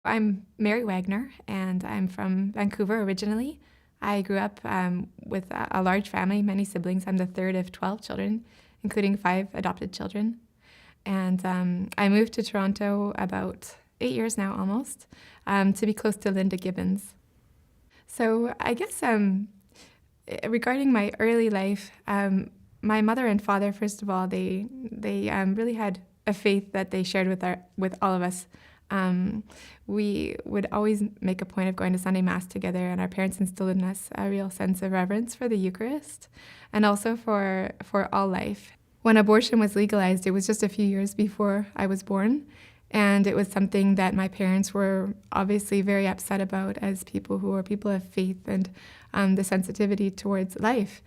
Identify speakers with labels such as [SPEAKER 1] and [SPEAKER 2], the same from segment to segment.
[SPEAKER 1] I'm Mary Wagner, and I'm from Vancouver originally. I grew up with a large family, many siblings. I'm the third of 12 children, including 5 adopted children. And I moved to Toronto about 8 years now almost, to be close to Linda Gibbons. So I guess regarding my early life, my mother and father, first of all, they really had a faith that they shared with all of us. We would always make a point of going to Sunday Mass together, and our parents instilled in us a real sense of reverence for the Eucharist and also for all life. When abortion was legalized, it was just a few years before I was born, and it was something that my parents were obviously very upset about as people who were people of faith and the sensitivity towards life.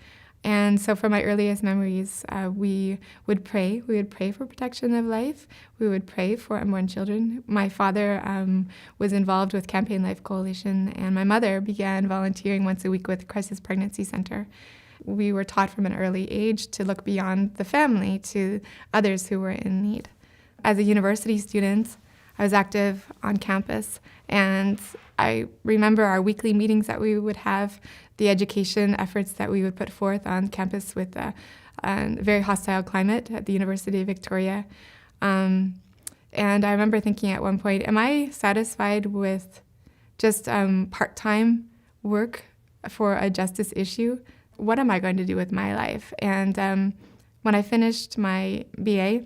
[SPEAKER 1] And so from my earliest memories, we would pray. We would pray for protection of life. We would pray for unborn children. My father was involved with Campaign Life Coalition, and my mother began volunteering once a week with Crisis Pregnancy Center. We were taught from an early age to look beyond the family to others who were in need. As a university student, I was active on campus, and I remember our weekly meetings that we would have, the education efforts that we would put forth on campus with a very hostile climate at the University of Victoria. And I remember thinking at one point, am I satisfied with just part-time work for a justice issue? What am I going to do with my life? And when I finished my BA,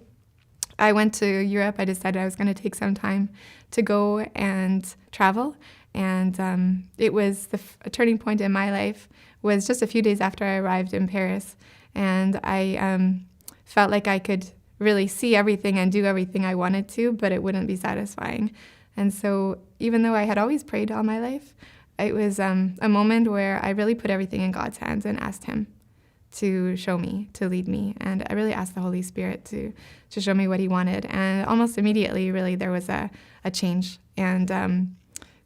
[SPEAKER 1] I went to Europe. I decided I was going to take some time to go and travel. And it was a turning point in my life was just a few days after I arrived in Paris. And I felt like I could really see everything and do everything I wanted to, but it wouldn't be satisfying. And so even though I had always prayed all my life, it was a moment where I really put everything in God's hands and asked Him to show me, to lead me. And I really asked the Holy Spirit to show me what He wanted. And almost immediately, really, there was a change. And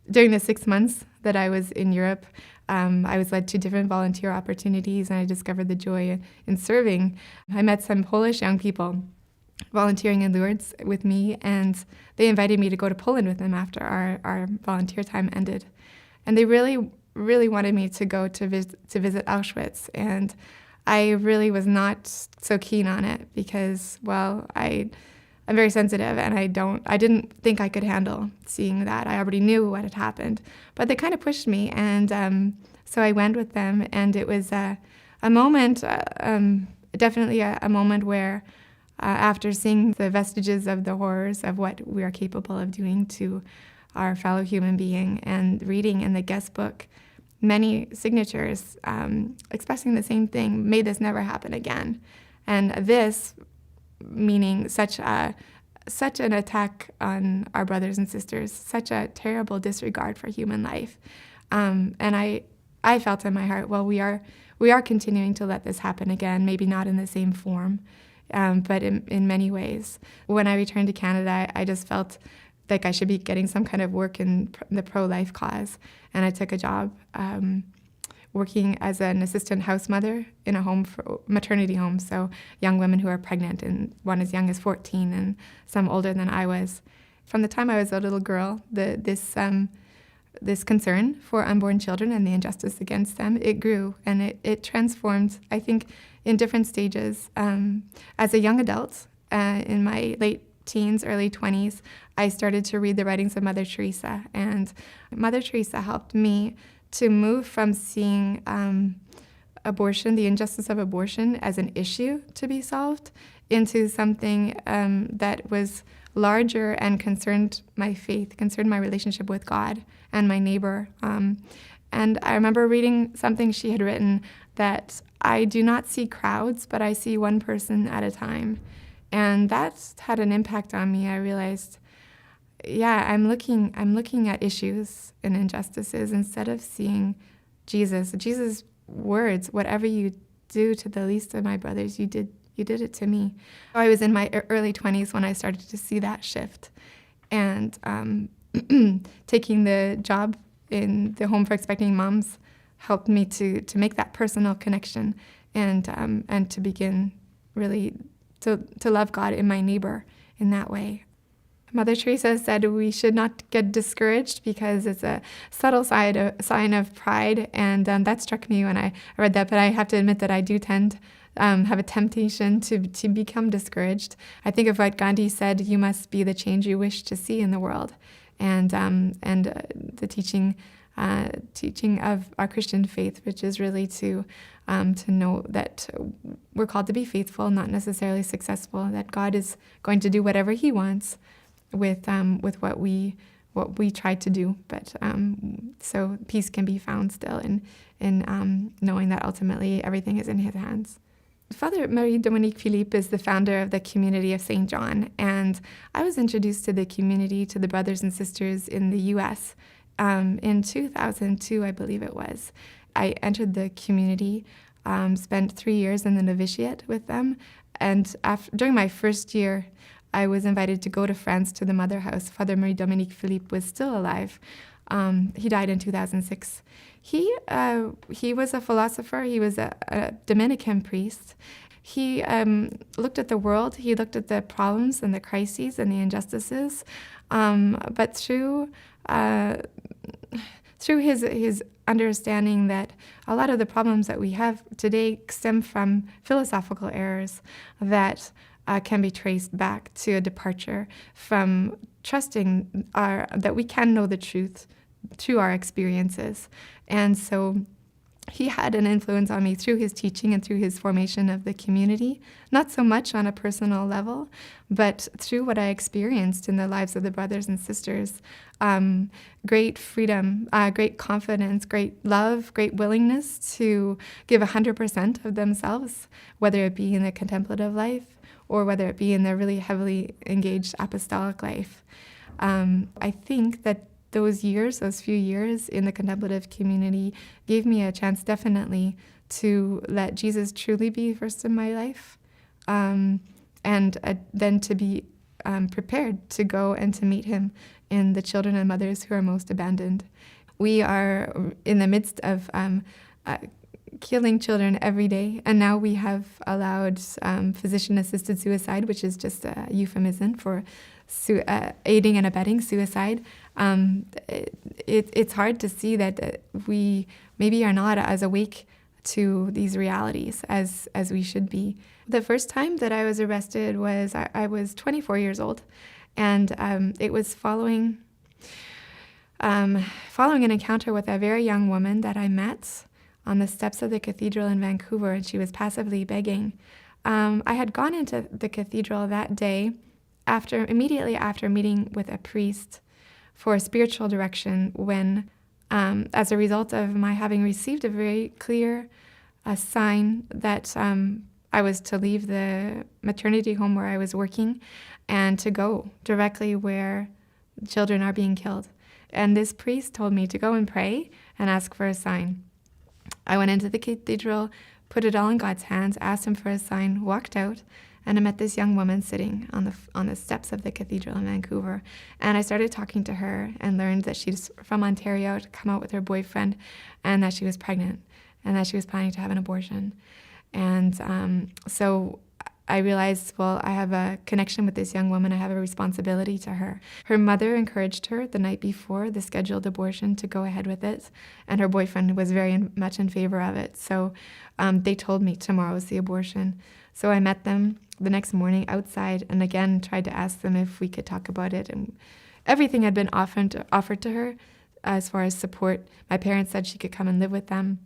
[SPEAKER 1] during the 6 months that I was in Europe, I was led to different volunteer opportunities, and I discovered the joy in serving. I met some Polish young people volunteering in Lourdes with me, and they invited me to go to Poland with them after our volunteer time ended. And they really, really wanted me to go to visit Auschwitz, and I really was not so keen on it because, well, I'm very sensitive, and I didn't think I could handle seeing that. I already knew what had happened, but they kind of pushed me, and so I went with them, and it was a moment, definitely a moment where, after seeing the vestiges of the horrors of what we are capable of doing to our fellow human being, and reading in the guest book many signatures expressing the same thing, may this never happen again. And this meaning such an attack on our brothers and sisters, such a terrible disregard for human life. And I felt in my heart, well, we are continuing to let this happen again, maybe not in the same form, but in many ways. When I returned to Canada, I just felt like I should be getting some kind of work in the pro-life cause. And I took a job working as an assistant house mother in a home for maternity home, so young women who are pregnant, and one as young as 14 and some older than I was. From the time I was a little girl, this concern for unborn children and the injustice against them, it grew, and it transformed, I think, in different stages. As a young adult, in my late teens, early 20s, I started to read the writings of Mother Teresa, and Mother Teresa helped me to move from seeing abortion, the injustice of abortion, as an issue to be solved, into something that was larger and concerned my faith, concerned my relationship with God and my neighbor. And I remember reading something she had written that I do not see crowds, but I see one person at a time. And that had an impact on me. I realized, yeah, I'm looking at issues and injustices instead of seeing Jesus. Jesus' words, whatever you do to the least of my brothers, you did it to me. I was in my early 20s when I started to see that shift. And taking the job in the home for expecting moms helped me to make that personal connection and to begin really to love God in my neighbor in that way. Mother Teresa said we should not get discouraged because it's a subtle sign of pride, and that struck me when I read that. But I have to admit that I do tend have a temptation to become discouraged. I think of what Gandhi said: "You must be the change you wish to see in the world," and the teaching of our Christian faith, which is really to know that we're called to be faithful, not necessarily successful. That God is going to do whatever He wants with what we try to do, but so peace can be found still in knowing that ultimately everything is in His hands. Father Marie-Dominique Philippe is the founder of the community of St. John, and I was introduced to the community, to the brothers and sisters in the U.S. In 2002, I believe it was. I entered the community, spent 3 years in the novitiate with them, and during my first year, I was invited to go to France to the Mother House. Father Marie-Dominique Philippe was still alive. He died in 2006. He was a philosopher. He was a Dominican priest. He looked at the world. He looked at the problems and the crises and the injustices. But through his understanding that a lot of the problems that we have today stem from philosophical errors that can be traced back to a departure from trusting that we can know the truth through our experiences. And so he had an influence on me through his teaching and through his formation of the community, not so much on a personal level, but through what I experienced in the lives of the brothers and sisters. Great freedom, great confidence, great love, great willingness to give 100% of themselves, whether it be in the contemplative life or whether it be in their really heavily engaged apostolic life. I think that those few years in the contemplative community gave me a chance definitely to let Jesus truly be first in my life, and then to be prepared to go and to meet Him in the children and mothers who are most abandoned. We are in the midst of killing children every day, and now we have allowed physician-assisted suicide, which is just a euphemism for aiding and abetting suicide. It's hard to see that we maybe are not as awake to these realities as we should be. The first time that I was arrested was I was 24 years old, and it was following an encounter with a very young woman that I met on the steps of the cathedral in Vancouver, and she was passively begging. I had gone into the cathedral that day immediately after meeting with a priest for spiritual direction when, as a result of my having received a very clear sign that I was to leave the maternity home where I was working and to go directly where children are being killed. And this priest told me to go and pray and ask for a sign. I went into the cathedral, put it all in God's hands, asked Him for a sign, walked out, and I met this young woman sitting on the steps of the cathedral in Vancouver. And I started talking to her and learned that she's from Ontario, to come out with her boyfriend, and that she was pregnant, and that she was planning to have an abortion. And so I realized, well, I have a connection with this young woman. I have a responsibility to her. Her mother encouraged her the night before the scheduled abortion to go ahead with it, and her boyfriend was very much in favor of it. So they told me tomorrow is the abortion. So I met them the next morning outside and again tried to ask them if we could talk about it. And everything had been offered to her as far as support. My parents said she could come and live with them.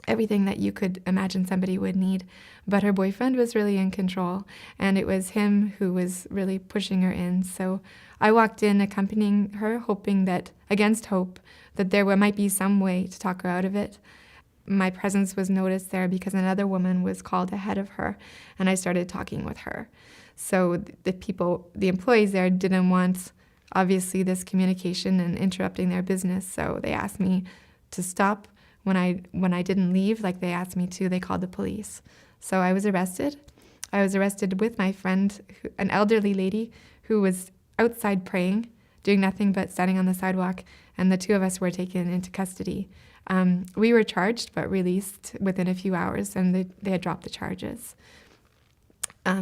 [SPEAKER 1] Everything that you could imagine somebody would need. But her boyfriend was really in control, and it was him who was really pushing her in. So I walked in accompanying her, hoping that, against hope, that there might be some way to talk her out of it. My presence was noticed there because another woman was called ahead of her, and I started talking with her. So the employees there didn't want, obviously, this communication and interrupting their business, so they asked me to stop. When I didn't leave like they asked me to, they called the police. So I was arrested. I was arrested with my friend, an elderly lady who was outside praying, doing nothing but standing on the sidewalk, and the two of us were taken into custody. We were charged but released within a few hours, and they had dropped the charges.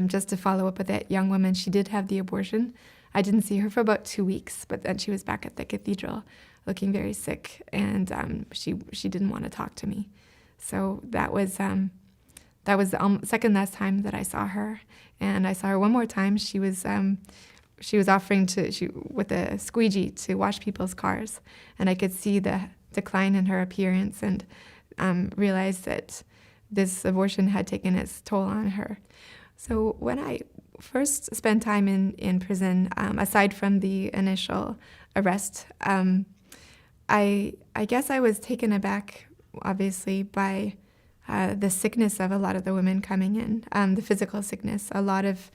[SPEAKER 1] Just to follow up with that young woman, she did have the abortion I didn't see her for about 2 weeks, but then she was back at the cathedral looking very sick, and she didn't want to talk to me. So that was the second last time that I saw her, and I saw her one more time. She was offering with a squeegee to wash people's cars, and I could see the decline in her appearance and realized that this abortion had taken its toll on her. So when I first spent time in prison, aside from the initial arrest, I guess I was taken aback, obviously, by the sickness of a lot of the women coming in, the physical sickness. A lot of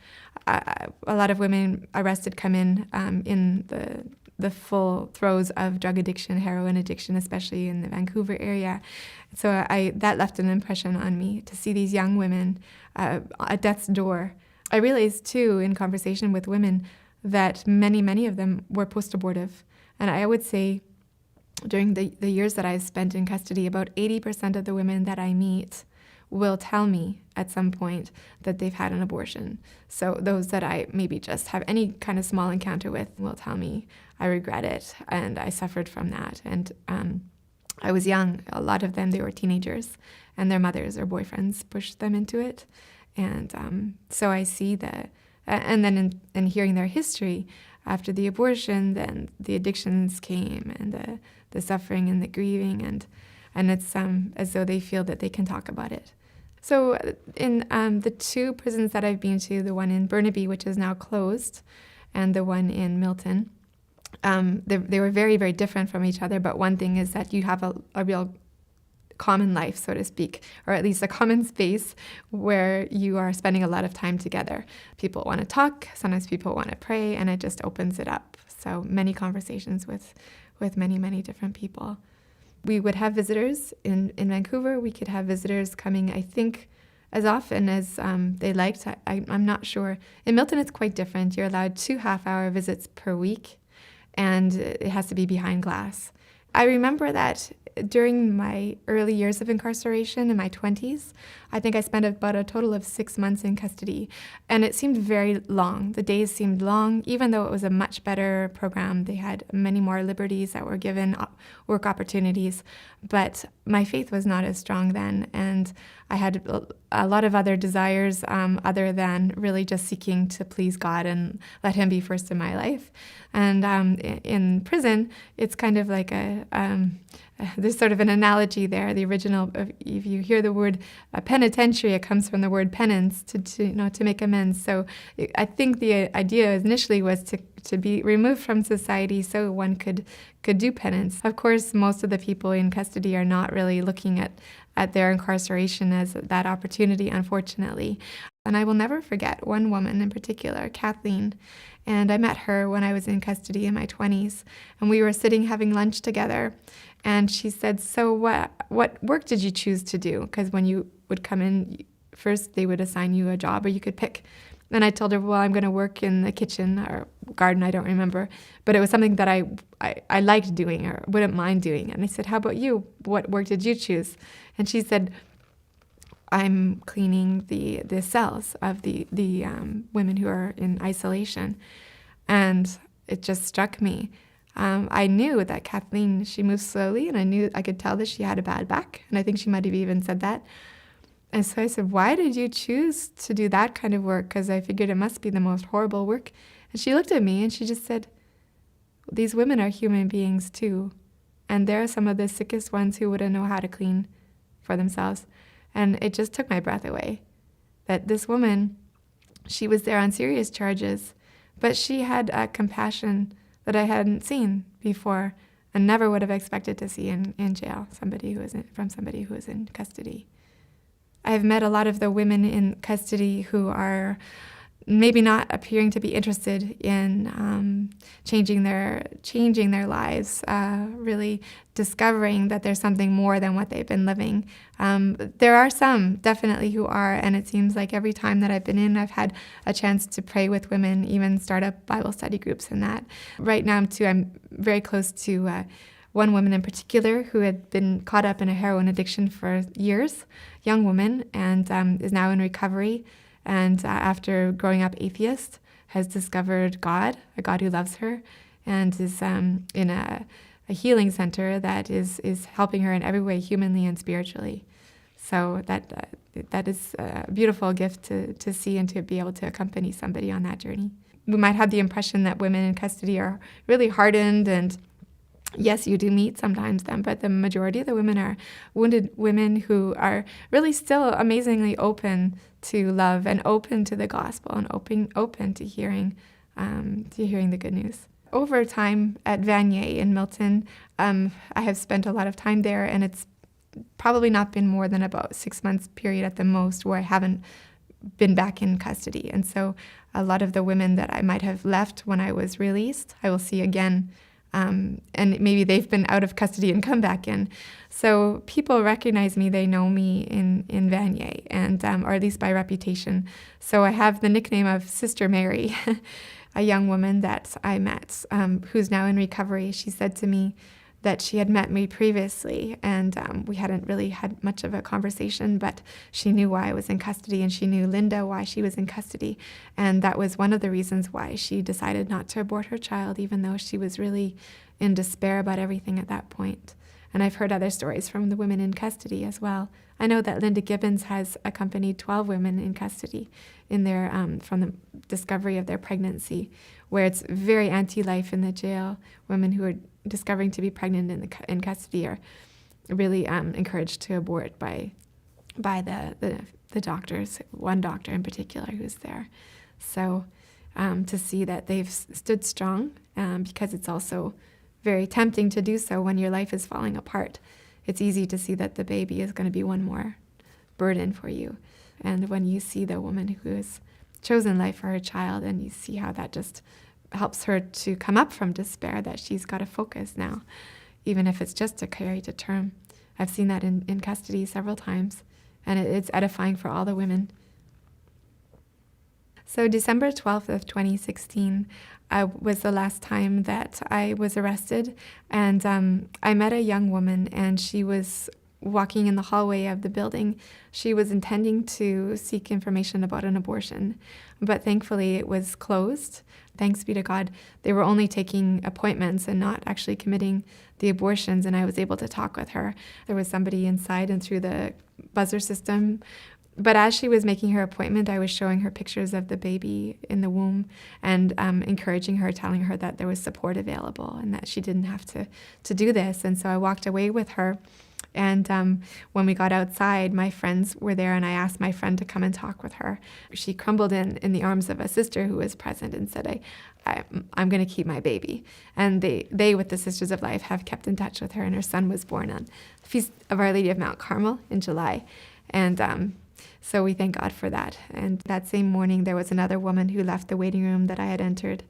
[SPEAKER 1] women arrested come in the full throes of drug addiction, heroin addiction, especially in the Vancouver area. So that left an impression on me to see these young women at death's door. I realized too, in conversation with women, that many of them were post-abortive, and I would say, during the years that I've spent in custody, about 80% of the women that I meet will tell me at some point that they've had an abortion. So those that I maybe just have any kind of small encounter with will tell me, I regret it, and I suffered from that. And I was young. A lot of them, they were teenagers, and their mothers or boyfriends pushed them into it. And so I see that. And then in hearing their history, after the abortion, then the addictions came, and the suffering and the grieving, and it's as though they feel that they can talk about it. So in the two prisons that I've been to, the one in Burnaby, which is now closed, and the one in Milton, they were very, very different from each other, but one thing is that you have a real common life, so to speak, or at least a common space where you are spending a lot of time together. People want to talk, sometimes people want to pray, and it just opens it up. So many conversations with many different people. We would have visitors in Vancouver. We could have visitors coming, I think, as often as they liked. I'm not sure. In Milton, it's quite different. You're allowed 2 half-hour visits per week, and it has to be behind glass. I remember that during my early years of incarceration, in my 20s, I think I spent about a total of 6 months in custody, and it seemed very long. The days seemed long, even though it was a much better program. They had many more liberties that were given, work opportunities, but my faith was not as strong then, and I had a lot of other desires other than really just seeking to please God and let Him be first in my life. And in prison, it's kind of like there's sort of an analogy there. The original, if you hear the word penitentiary, it comes from the word penance, to make amends. So I think the idea initially was to be removed from society so one could do penance. Of course, most of the people in custody are not really looking at their incarceration as that opportunity, unfortunately. And I will never forget one woman in particular, Kathleen. And I met her when I was in custody in my 20s. And we were sitting having lunch together. And she said, so what work did you choose to do? Because when you would come in, first they would assign you a job or you could pick. And I told her, well, I'm going to work in the kitchen or garden, I don't remember. But it was something that I liked doing or wouldn't mind doing. And I said, how about you? What work did you choose? And she said, I'm cleaning the cells of the women who are in isolation. And it just struck me. I knew that Kathleen, she moved slowly, and I could tell that she had a bad back. And I think she might have even said that. And so I said, why did you choose to do that kind of work? Because I figured it must be the most horrible work. And she looked at me and she just said, these women are human beings too. And they're some of the sickest ones who wouldn't know how to clean for themselves. And it just took my breath away. That this woman, she was there on serious charges, but she had a compassion that I hadn't seen before and never would have expected to see in jail, somebody who was in custody. I've met a lot of the women in custody who are maybe not appearing to be interested in changing their lives, really discovering that there's something more than what they've been living. There are some definitely who are, and it seems like every time that I've been in, I've had a chance to pray with women, even start up Bible study groups and that. Right now, too, I'm very close to one woman in particular who had been caught up in a heroin addiction for years, young woman, and is now in recovery. And after growing up atheist, has discovered God, a God who loves her, and is in a healing center that is helping her in every way, humanly and spiritually. So that is a beautiful gift to see and to be able to accompany somebody on that journey. We might have the impression that women in custody are really hardened, and yes, you do meet sometimes them, but the majority of the women are wounded women who are really still amazingly open to love and open to the gospel and open to hearing the good news. Over time at Vanier in Milton, I have spent a lot of time there, and it's probably not been more than about 6 months period at the most where I haven't been back in custody. And so a lot of the women that I might have left when I was released, I will see again. And maybe they've been out of custody and come back in. So people recognize me, they know me in Vanier, and or at least by reputation. So I have the nickname of Sister Mary, a young woman that I met who's now in recovery. She said to me that she had met me previously, and we hadn't really had much of a conversation, but she knew why I was in custody, and she knew Linda why she was in custody. And that was one of the reasons why she decided not to abort her child, even though she was really in despair about everything at that point. And I've heard other stories from the women in custody as well. I know that Linda Gibbons has accompanied 12 women in custody in their from the discovery of their pregnancy, where it's very anti-life in the jail. Women who are discovering to be pregnant in custody are really encouraged to abort by the doctors, one doctor in particular who's there. So to see that they've stood strong, because it's also very tempting to do so when your life is falling apart. It's easy to see that the baby is going to be one more burden for you. And when you see the woman who has chosen life for her child, and you see how that just helps her to come up from despair, that she's got to focus now, even if it's just to carry to term. I've seen that in custody several times, and it's edifying for all the women. So December 12th of 2016 was the last time that I was arrested, and I met a young woman, and she was walking in the hallway of the building. She was intending to seek information about an abortion, but thankfully it was closed. Thanks be to God, they were only taking appointments and not actually committing the abortions, and I was able to talk with her. There was somebody inside, and through the buzzer system. But as she was making her appointment, I was showing her pictures of the baby in the womb and encouraging her, telling her that there was support available and that she didn't have to do this. And so I walked away with her. And when we got outside, my friends were there, and I asked my friend to come and talk with her. She crumbled in the arms of a sister who was present and said, I'm going to keep my baby. And they, with the Sisters of Life, have kept in touch with her, and her son was born on the Feast of Our Lady of Mount Carmel in July. And so we thank God for that. And that same morning, there was another woman who left the waiting room that I had entered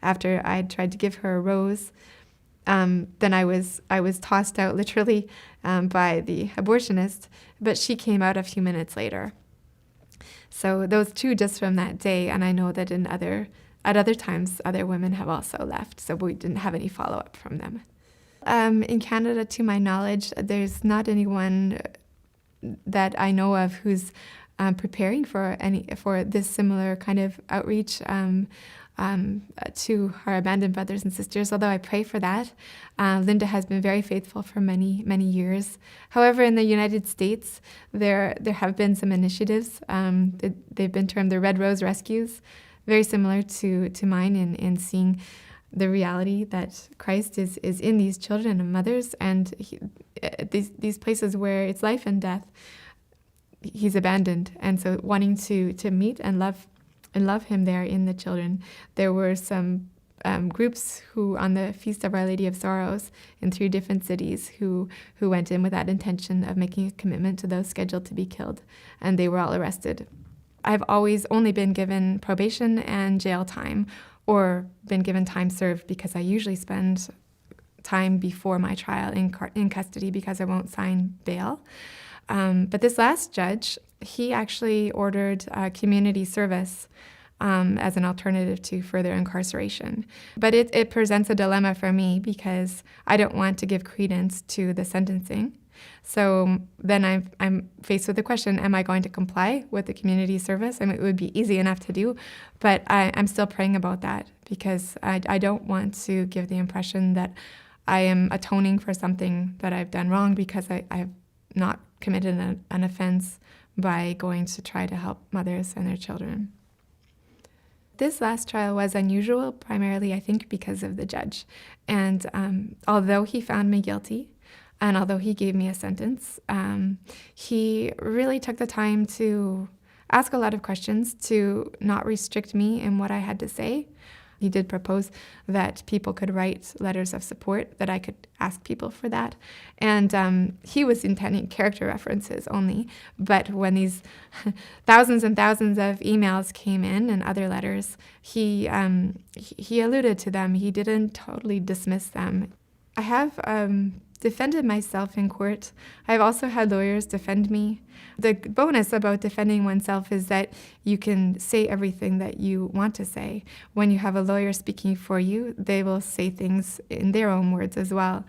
[SPEAKER 1] after I had tried to give her a rose. Then I was tossed out literally by the abortionist, but she came out a few minutes later. So those two just from that day, and I know that at other times, other women have also left, so we didn't have any follow-up from them. In Canada, to my knowledge, there's not anyone that I know of who's preparing for this similar kind of outreach to our abandoned brothers and sisters, although I pray for that. Linda has been very faithful for many, many years. However, in the United States, there have been some initiatives. They've been termed the Red Rose Rescues, very similar to mine in seeing the reality that Christ is in these children and mothers, and these places where it's life and death, he's abandoned. And so wanting to meet and love him there in the children. There were some groups who on the Feast of Our Lady of Sorrows in 3 different cities who went in with that intention of making a commitment to those scheduled to be killed, and they were all arrested. I've always only been given probation and jail time, or been given time served, because I usually spend time before my trial in custody because I won't sign bail. But this last judge, he actually ordered community service as an alternative to further incarceration. But it presents a dilemma for me, because I don't want to give credence to the sentencing, So then I'm faced with the question, am I going to comply with the community service? I mean, it would be easy enough to do, but I'm still praying about that because I don't want to give the impression that I am atoning for something that I've done wrong because I have not committed an offense by going to try to help mothers and their children. This last trial was unusual, primarily, I think, because of the judge. And although he found me guilty, and although he gave me a sentence, he really took the time to ask a lot of questions, to not restrict me in what I had to say. He did propose that people could write letters of support, that I could ask people for that. And he was intending character references only. But when these thousands and thousands of emails came in and other letters, he alluded to them. He didn't totally dismiss them. I have defended myself in court. I've also had lawyers defend me. The bonus about defending oneself is that you can say everything that you want to say. When you have a lawyer speaking for you, they will say things in their own words as well.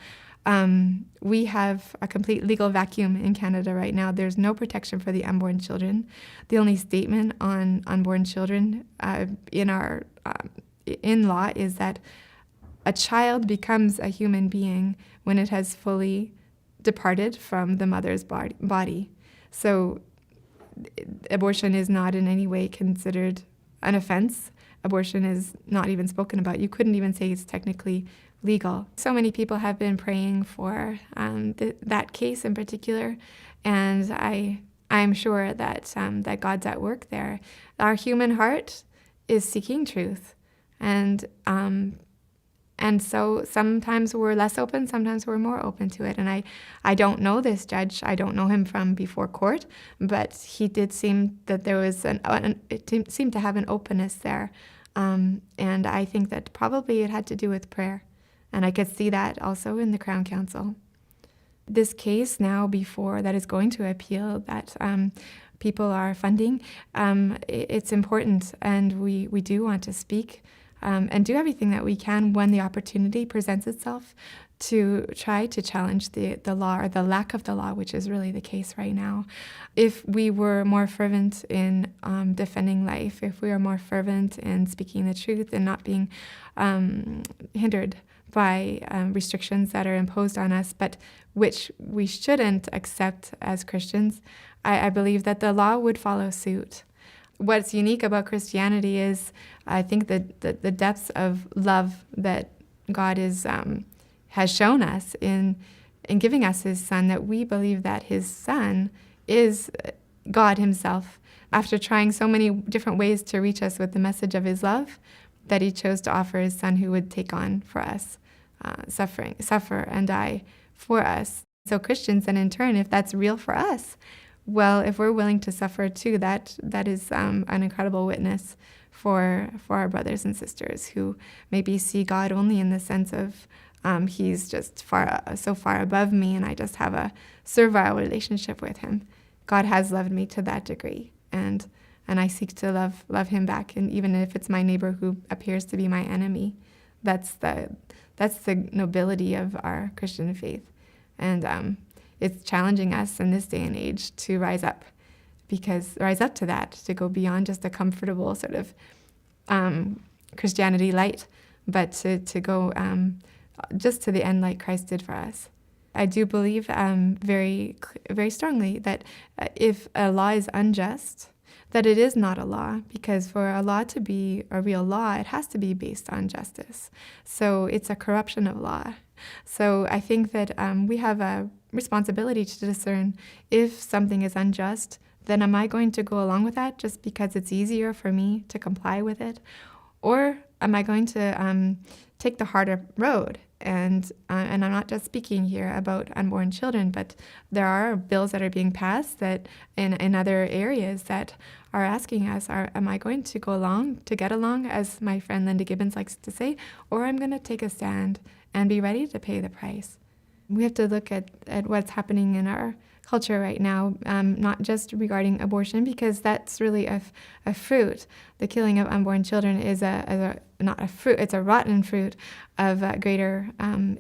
[SPEAKER 1] We have a complete legal vacuum in Canada right now. There's no protection for the unborn children. The only statement on unborn children in law is that a child becomes a human being when it has fully departed from the mother's body. So abortion is not in any way considered an offense. Abortion is not even spoken about. You couldn't even say it's technically legal. So many people have been praying for that case in particular, and I'm sure that that God's at work there. Our human heart is seeking truth, and so sometimes we're less open, sometimes we're more open to it. And I don't know this judge. I don't know him from before court, but he did seem that there was it seemed to have an openness there. And I think that probably it had to do with prayer. And I could see that also in the Crown Council. This case now before that is going to appeal that people are funding, it's important, and we do want to speak and do everything that we can when the opportunity presents itself to try to challenge the law or the lack of the law, which is really the case right now. If we were more fervent in defending life, if we were more fervent in speaking the truth and not being hindered by restrictions that are imposed on us, but which we shouldn't accept as Christians, I believe that the law would follow suit. What's unique about Christianity is, I think, that the depths of love that God has shown us in giving us His Son, that we believe that His Son is God Himself. After trying so many different ways to reach us with the message of His love, that He chose to offer His Son who would take on for us, suffer and die for us. So Christians, and in turn, if that's real for us, well, if we're willing to suffer too, that is an incredible witness for our brothers and sisters who maybe see God only in the sense of He's just so far above me, and I just have a servile relationship with Him. God has loved me to that degree, and I seek to love Him back, and even if it's my neighbor who appears to be my enemy, that's the nobility of our Christian faith, and it's challenging us in this day and age to rise up to that, to go beyond just a comfortable sort of Christianity light, but to go just to the end like Christ did for us. I do believe very, very strongly that if a law is unjust, that it is not a law, because for a law to be a real law, it has to be based on justice. So it's a corruption of law. So I think that we have a responsibility to discern if something is unjust, then am I going to go along with that just because it's easier for me to comply with it? Or am I going to take the harder road? And I'm not just speaking here about unborn children, but there are bills that are being passed that in other areas that are asking us, am I going to go along, to get along, as my friend Linda Gibbons likes to say, or I'm going to take a stand and be ready to pay the price? We have to look at what's happening in our culture right now, not just regarding abortion, because that's really a fruit. The killing of unborn children is not a fruit, it's a rotten fruit of a greater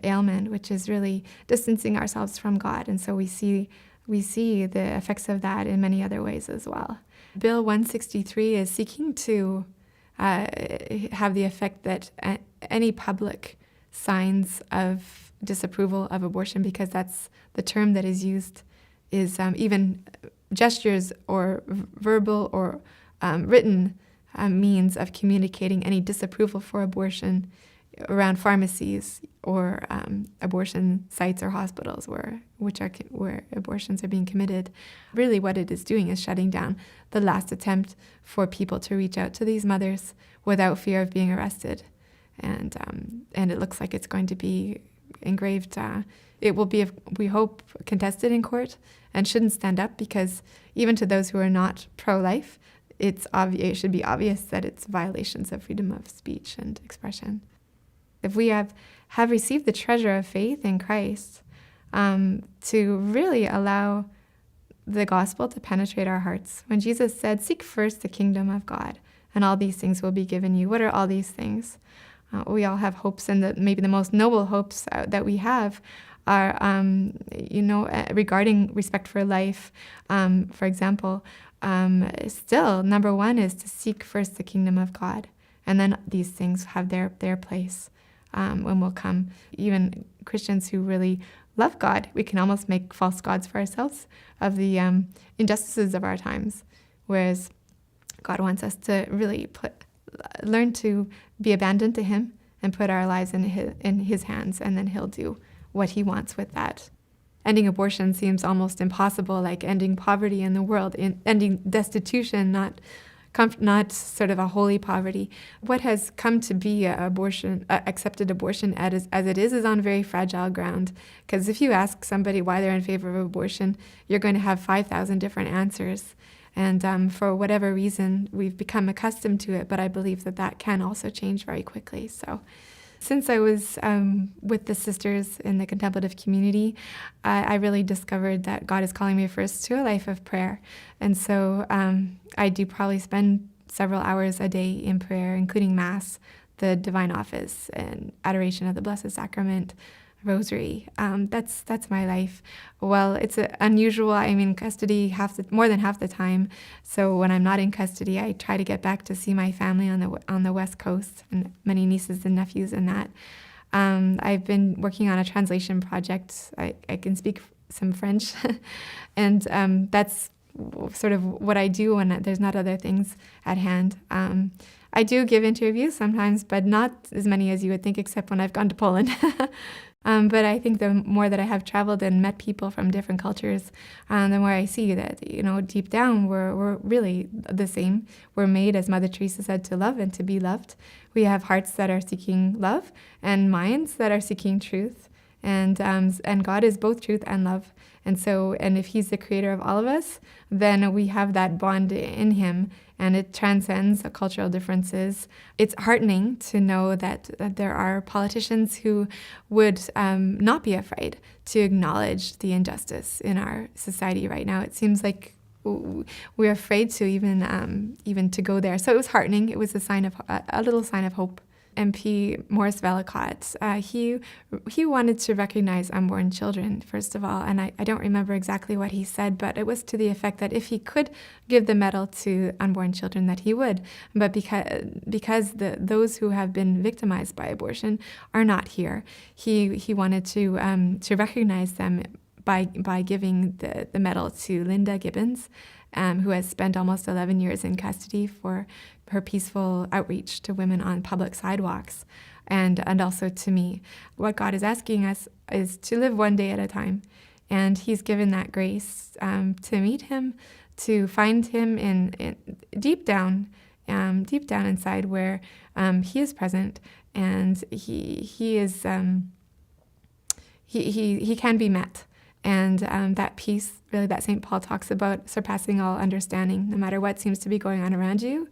[SPEAKER 1] ailment, which is really distancing ourselves from God. And so we see the effects of that in many other ways as well. Bill 163 is seeking to have the effect that any public signs of disapproval of abortion, because that's the term that is used, is even gestures or verbal or written means of communicating any disapproval for abortion around pharmacies or abortion sites or hospitals where abortions are being committed. Really what it is doing is shutting down the last attempt for people to reach out to these mothers without fear of being arrested. And it looks like it's going to be engraved. It will be, we hope, contested in court and shouldn't stand up, because even to those who are not pro-life, it should be obvious that it's violations of freedom of speech and expression. If we have received the treasure of faith in Christ, to really allow the gospel to penetrate our hearts. When Jesus said, "Seek first the kingdom of God, and all these things will be given you." What are all these things? We all have hopes, and maybe the most noble hopes that we have are, regarding respect for life. For example, still, number one is to seek first the kingdom of God, and then these things have their place when we'll come. Even Christians who really love God, we can almost make false gods for ourselves of the injustices of our times, whereas God wants us to really learn to be abandoned to Him and put our lives in His hands, and then He'll do what He wants with that. Ending abortion seems almost impossible, like ending poverty in the world, ending destitution, not sort of a holy poverty. What has come to be accepted abortion as it is on very fragile ground. Because if you ask somebody why they're in favor of abortion, you're going to have 5,000 different answers. And for whatever reason, we've become accustomed to it, but I believe that can also change very quickly. So since I was with the sisters in the contemplative community, I really discovered that God is calling me first to a life of prayer. And so I do probably spend several hours a day in prayer, including Mass, the Divine Office, and adoration of the Blessed Sacrament, Rosary. That's my life. Well, it's unusual. I'm in custody more than half the time. So when I'm not in custody, I try to get back to see my family on the West Coast, and many nieces and nephews and that. I've been working on a translation project. I can speak some French, and that's sort of what I do when there's not other things at hand. I do give interviews sometimes, but not as many as you would think, except when I've gone to Poland. But I think the more that I have traveled and met people from different cultures, the more I see that, deep down, we're really the same. We're made, as Mother Teresa said, to love and to be loved. We have hearts that are seeking love and minds that are seeking truth. And God is both truth and love. And if He's the creator of all of us, then we have that bond in Him, and it transcends the cultural differences. It's heartening to know that there are politicians who would not be afraid to acknowledge the injustice in our society right now. It seems like we're afraid to even to go there. So it was heartening. It was a little sign of hope. MP Maurice Vellacott, he wanted to recognize unborn children, first of all, and I don't remember exactly what he said, but it was to the effect that if he could give the medal to unborn children, that he would, but because those who have been victimized by abortion are not here, he wanted to recognize them by giving the medal to Linda Gibbons, who has spent almost 11 years in custody for her peaceful outreach to women on public sidewalks, and also to me. What God is asking us is to live one day at a time, and He's given that grace to meet Him, to find Him in deep down inside where He is present, and He is He can be met. And that peace, really, that St. Paul talks about, surpassing all understanding. No matter what seems to be going on around you,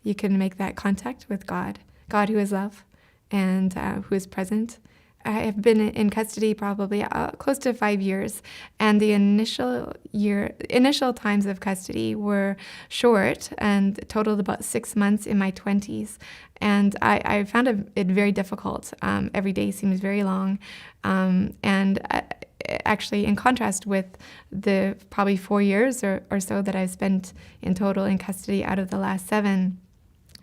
[SPEAKER 1] you can make that contact with God who is love and who is present I have been in custody probably close to 5 years, and the initial times of custody were short and totaled about 6 months in my 20s. And I found it very difficult. Every day seems very long. Actually, in contrast with the probably 4 years or so that I've spent in total in custody out of the last 7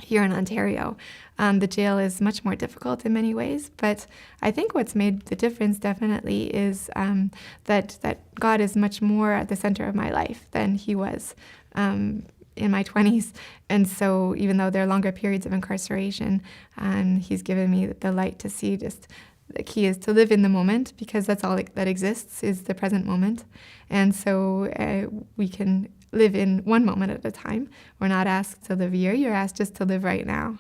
[SPEAKER 1] here in Ontario, the jail is much more difficult in many ways. But I think what's made the difference definitely is that God is much more at the center of my life than He was in my 20s. And so even though there are longer periods of incarceration, He's given me the light to see just the key is to live in the moment, because that's all that exists is the present moment. And so we can live in one moment at a time. We're not asked to live a year, you're asked just to live right now.